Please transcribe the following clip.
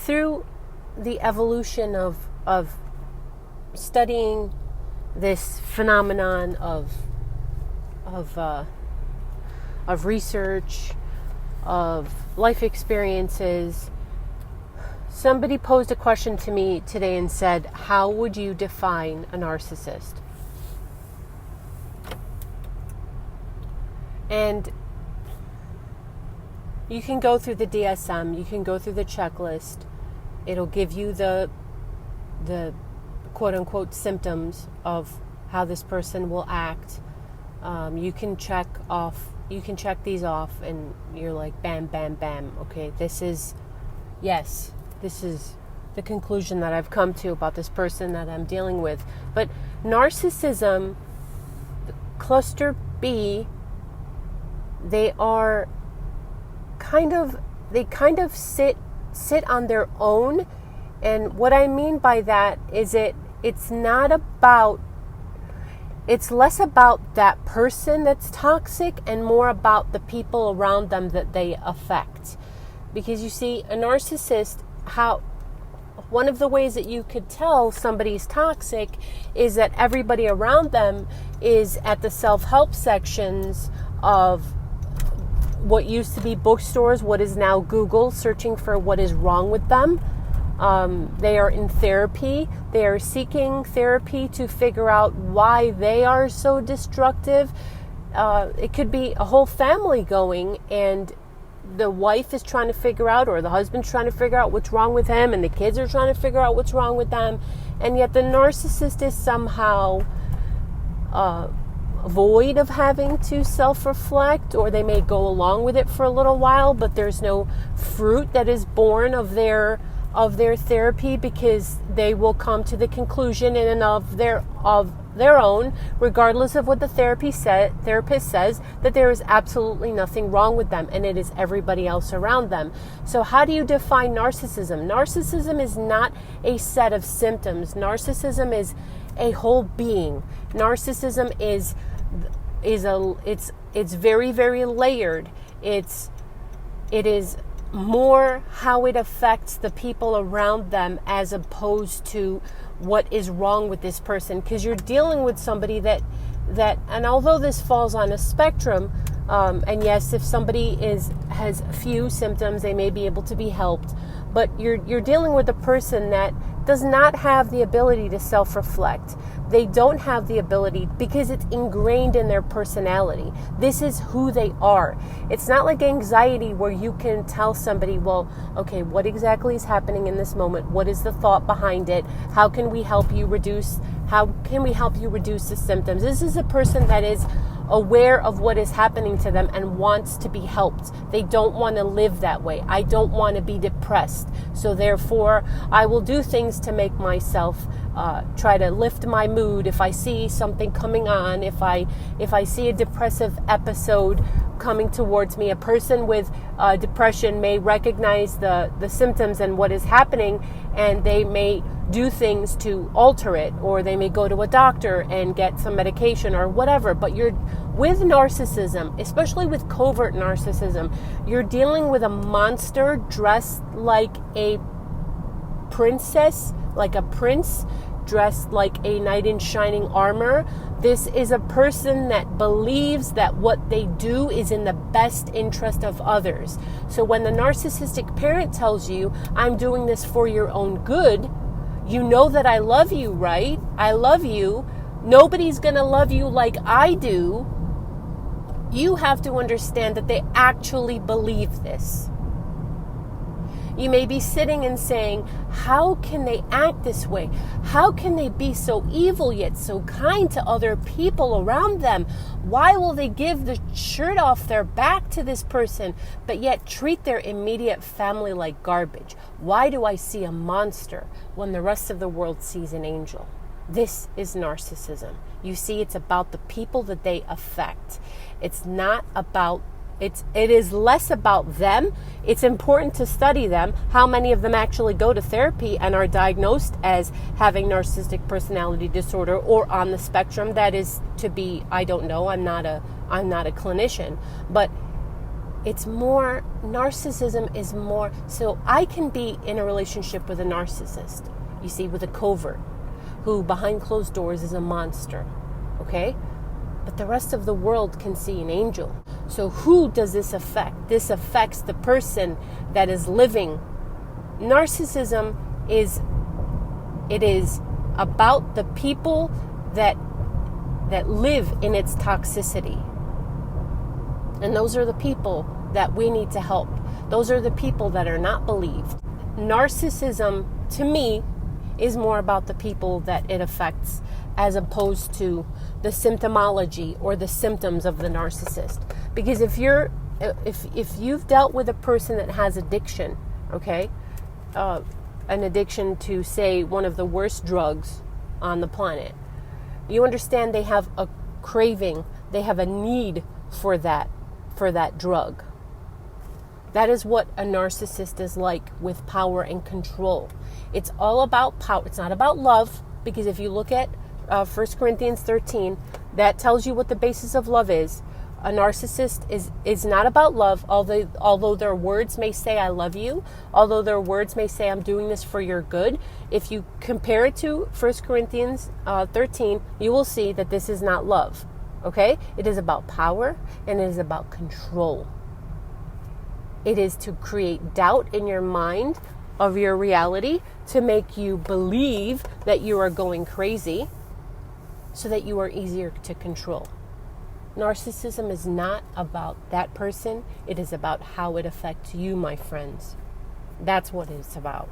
through the evolution of studying this phenomenon of research, of life experiences, somebody posed a question to me today and said, how would you define a narcissist? And you can go through the DSM, you can go through the checklist. It'll give you the quote-unquote symptoms of how this person will act. You can check these off, and you're like, bam, bam, bam. Okay, this is the conclusion that I've come to about this person that I'm dealing with. But narcissism, cluster B, they kind of sit on their own. And what I mean by that is it's less about that person that's toxic and more about the people around them that they affect. Because you see, a narcissist, one of the ways that you could tell somebody's toxic is that everybody around them is at the self-help sections of what used to be bookstores, what is now Google, searching for what is wrong with them. They are in therapy. They are seeking therapy to figure out why they are so destructive. It could be a whole family going, and the wife is trying to figure out, or the husband's trying to figure out what's wrong with him, and the kids are trying to figure out what's wrong with them. And yet the narcissist is somehow void of having to self-reflect, or they may go along with it for a little while, but there's no fruit that is born of their therapy, because they will come to the conclusion in and of their own, regardless of what the therapist says, that there is absolutely nothing wrong with them, and it is everybody else around them. So how do you define narcissism? Narcissism is not a set of symptoms. Narcissism is a whole being. Narcissism is very, very layered. It is more how it affects the people around them as opposed to what is wrong with this person, because you're dealing with somebody that and although this falls on a spectrum, and yes, if somebody has few symptoms, they may be able to be helped, but you're dealing with a person that does not have the ability to self-reflect. They don't have the ability because it's ingrained in their personality. This is who they are. It's not like anxiety where you can tell somebody, well, okay, what exactly is happening in this moment? What is the thought behind it? How can we help you reduce the symptoms? This is a person that is aware of what is happening to them and wants to be helped. They don't want to live that way. I don't want to be depressed. So therefore, I will do things to make myself try to lift my mood. If I see something coming on, if I see a depressive episode coming towards me, a person with depression may recognize the symptoms and what is happening, and they may do things to alter it, or they may go to a doctor and get some medication or whatever. But with narcissism, especially with covert narcissism, you're dealing with a monster dressed like a princess, like a prince, dressed like a knight in shining armor. This is a person that believes that what they do is in the best interest of others. So when the narcissistic parent tells you, I'm doing this for your own good, you know that I love you, right? I love you. Nobody's going to love you like I do. You have to understand that they actually believe this. You may be sitting and saying, how can they act this way? How can they be so evil yet so kind to other people around them? Why will they give the shirt off their back to this person, but yet treat their immediate family like garbage? Why do I see a monster when the rest of the world sees an angel? This is narcissism. You see, it's about the people that they affect. It's not about It is less about them. It's important to study them. How many of them actually go to therapy and are diagnosed as having narcissistic personality disorder or on the spectrum? That is to be, I don't know. I'm not a clinician. But it's more, narcissism is more, so I can be in a relationship with a narcissist, you see, with a covert, who behind closed doors is a monster, okay? But the rest of the world can see an angel. So who does this affect? This affects the person that is living. Narcissism is about the people that live in its toxicity. And those are the people that we need to help. Those are the people that are not believed. Narcissism, to me, is more about the people that it affects, as opposed to the symptomology or the symptoms of the narcissist. Because if you've dealt with a person that has addiction, okay, an addiction to, say, one of the worst drugs on the planet, you understand they have a craving, they have a need for that drug. That is what a narcissist is like, with power and control. It's all about power. It's not about love, because if you look at 1 Corinthians 13, that tells you what the basis of love is. A narcissist is not about love, although their words may say, I love you, although their words may say, I'm doing this for your good. If you compare it to 1 Corinthians 13, you will see that this is not love, okay? It is about power, and it is about control. It is to create doubt in your mind of your reality, to make you believe that you are going crazy, so that you are easier to control. Narcissism is not about that person. It is about how it affects you, my friends. That's what it's about.